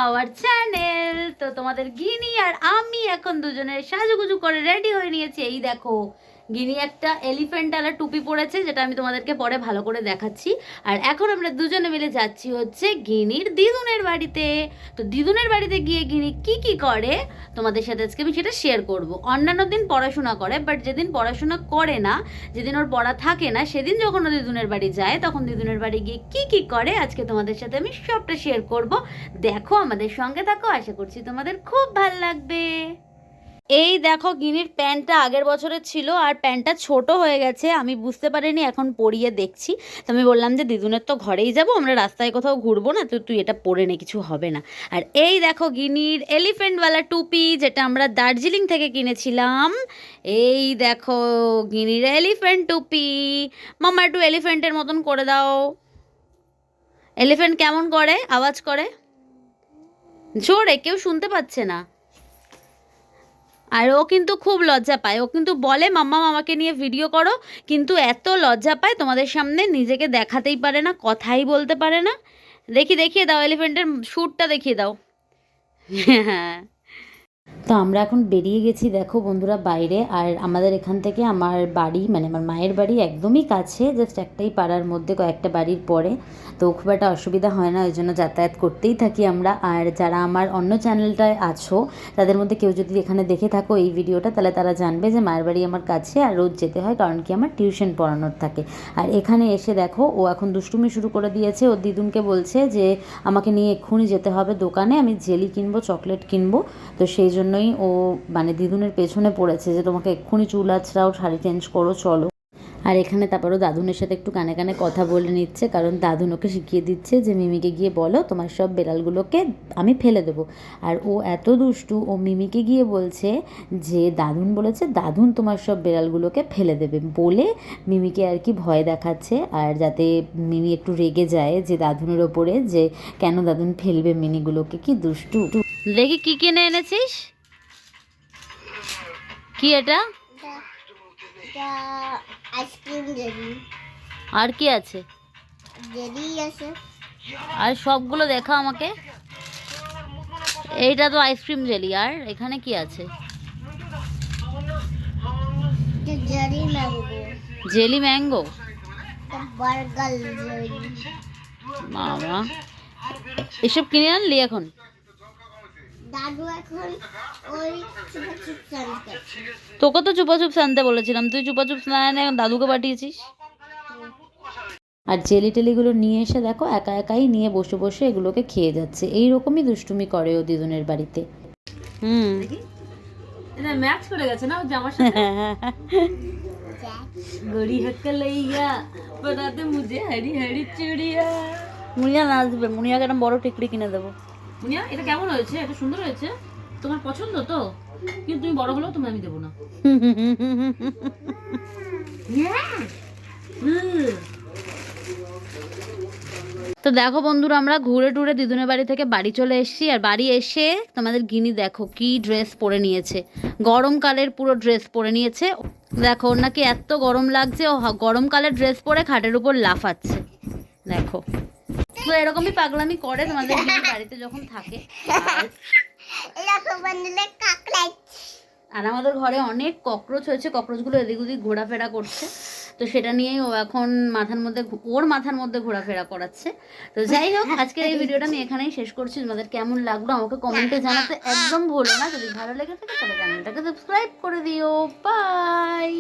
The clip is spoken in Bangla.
Our channel. তো তোমাদের গিনি আর আমি এখন দুজনে সাজুগুজু করে রেডি হয়ে নিয়েছি। এই দেখো, গিনি একটা এলিফ্যান্ট আলা টুপি পরেছে, যেটা আমি তোমাদেরকে পরে ভালো করে দেখাচ্ছি। আর এখন আমরা দুজনে মিলে যাচ্ছি হচ্ছে গিনির দিদুনের বাড়িতে। তো দিদুনের বাড়িতে গিয়ে গিনি কি কি করে তোমাদের সাথে আজকে আমি সেটা শেয়ার করব। অন্যান্য দিন পড়াশোনা করে, বাট যেদিন পড়াশোনা করে না, যেদিন ওর পড়া থাকে না, সেদিন যখন ও দিদুনের বাড়ি যায়, তখন দিদুনের বাড়ি গিয়ে কি কি করে আজকে তোমাদের সাথে আমি সবটা শেয়ার করব। দেখো, আমাদের সঙ্গে থাকো, আশা করছি তোমাদের খুব ভালো লাগবে। এই দেখো, গিনির প্যান্টটা আগের বছরের ছিল আর প্যান্টটা ছোট হয়ে গেছে, আমি বুঝতে পারিনি, এখন পরিয়ে দেখছি। তো আমি বললাম যে দিদুনের তো ঘরেই যাব, আমরা রাস্তায় কোথাও ঘুরবো না, তো তুই এটা পরে নে, কিছু হবে না। আর এই দেখো গিনির এলিফ্যান্টওয়ালা টুপি, যেটা আমরা দার্জিলিং থেকে কিনেছিলাম। এই দেখো গিনির এলিফ্যান্ট টুপি। মামা একটু এলিফ্যান্টের মতন করে দাও। এলিফ্যান্ট কেমন করে আওয়াজ করে? জোরে, কেউ শুনতে পাচ্ছে না। আর ও কিন্তু খুব লজ্জা পায়, ও কিন্তু বলে মাম্মা আমাকে নিয়ে ভিডিও করো, কিন্তু এত লজ্জা পায় তোমাদের সামনে নিজেকে দেখাতেই পারে না, কথাই বলতে পারে না। দেখিয়ে দাও এলিফ্যান্টের শুটটা, দেখিয়ে দাও। হ্যাঁ, তো আমরা এখন বেরিয়ে গেছি দেখো বন্ধুরা বাইরে। আর আমাদের এখান থেকে আমার বাড়ি, মানে আমার মায়ের বাড়ি একদমই কাছে, জাস্ট একটাই পাড়ার মধ্যে, কয়েকটা বাড়ির পরে। তো খুব একটা অসুবিধা হয় না, ওই জন্য যাতায়াত করতেই থাকি আমরা। আর যারা আমার অন্য চ্যানেলটায় আছো, তাদের মধ্যে কেউ যদি এখানে দেখে থাকো এই ভিডিওটা, তাহলে তারা জানবে যে মায়ের বাড়ি আমার কাছে, আর রোজ যেতে হয়, কারণ কি আমার টিউশন পড়ানোর থাকে। আর এখানে এসে দেখো, ও এখন দুষ্টুমি শুরু করে দিয়েছে। ওর দিদুনকে বলছে যে আমাকে নিয়ে এক্ষুনি যেতে হবে দোকানে, আমি জেলি কিনবো, চকলেট কিনবো। তো সেই জন্যই ও মানে দিদুনের পেছনে পড়েছে যে তোমাকে এক্ষুনি চুল আঁচড়াও, শাড়ি চেঞ্জ করো, চলো। আর এখানে তারপরও দাদুনের সাথে একটু কানে কানে কথা বলে নিচ্ছে, কারণ দাদুন ওকে শিখিয়ে দিচ্ছে যে মিমিকে গিয়ে বলো তোমার সব বেড়ালগুলোকে আমি ফেলে দেবো। আর ও এত দুষ্টু, ও মিমিকে গিয়ে বলছে যে দাদুন বলেছে দাদুন তোমার সব বেড়ালগুলোকে ফেলে দেবে, বলে মিমিকে আর কি ভয় দেখাচ্ছে। আর যাতে মিমি একটু রেগে যায় যে দাদুনের ওপরে, যে কেন দাদুন ফেলবে মিনিগুলোকে, কি দুষ্টু। দেখি কি কিনে এনেছিস, কি এটা? Ice cream jelly. আর কি আছে? জেলি আছে। আর সবগুলো দেখা আমাকে। এইটা তো আইসক্রিম জেলি, আর এখানে কি আছে? Jelly mango. Jelly mango, burger jelly. মামা এসব কিনে আনলি এখন? দাদু এখন ওই চুপ চালতে। তোকে তো চুপাচুপ আনতে বলেছিলাম, তুই চুপাচুপ না এনে দাদুকে পাঠিয়েছিস। আর জেলি টেলিগুলো নিয়ে এসে দেখো একা একাই নিয়ে বসে বসে এগুলোকে খেয়ে যাচ্ছে। এইরকমই দুষ্টুমি করে ও দিদুনের বাড়িতে। এটা ম্যাচ করে গেছে না জামার সাথে। গড়ি হক্কা লইয়া বানাতে মুঝে হরি হরি চুড়িয়া। মুনিয়া নাচবে, মুনিয়াকে একটা বড় টিকলি কিনে দেবো। মুনিয়া, এটা কেমন হয়েছে? এটা সুন্দর হয়েছে, তোমার পছন্দ তো, কিন্তু তুমি বড় হলেও তুমি আমি দেবো না। তো দেখো বন্ধুরা, আমরা ঘুরে টুরে দিদুনের বাড়ি থেকে বাড়ি চলে এসেছি। আর বাড়ি এসে তোমাদের গিনি দেখো কি ড্রেস পরে নিয়েছে, গরমকালের পুরো ড্রেস পরে নিয়েছে। দেখো ওর নাকি এত গরম লাগছে, ও গরমকালের ড্রেস পরে খাটের উপর লাফাচ্ছে। দেখো, তো এরকমই পাগলামি করে তোমাদের গিনি বাড়িতে যখন থাকে। আর আমাদের ঘরে অনেক ককরোচ হয়েছে, ককরোচগুলো এদিক ওদিক ঘোরাফেরা করছে, তো সেটা নিয়েই ও এখন ওর মাথার মধ্যে ঘোরাফেরা করাচ্ছে। তো যাই হোক, আজকের এই ভিডিওটা আমি এখানেই শেষ করছি। তোমাদের কেমন লাগলো আমাকে কমেন্টে জানাতে একদম ভুলো না। যদি ভালো লেগে থাকে তাহলে চ্যানেলটাকে সাবস্ক্রাইব করে দিও। বাই।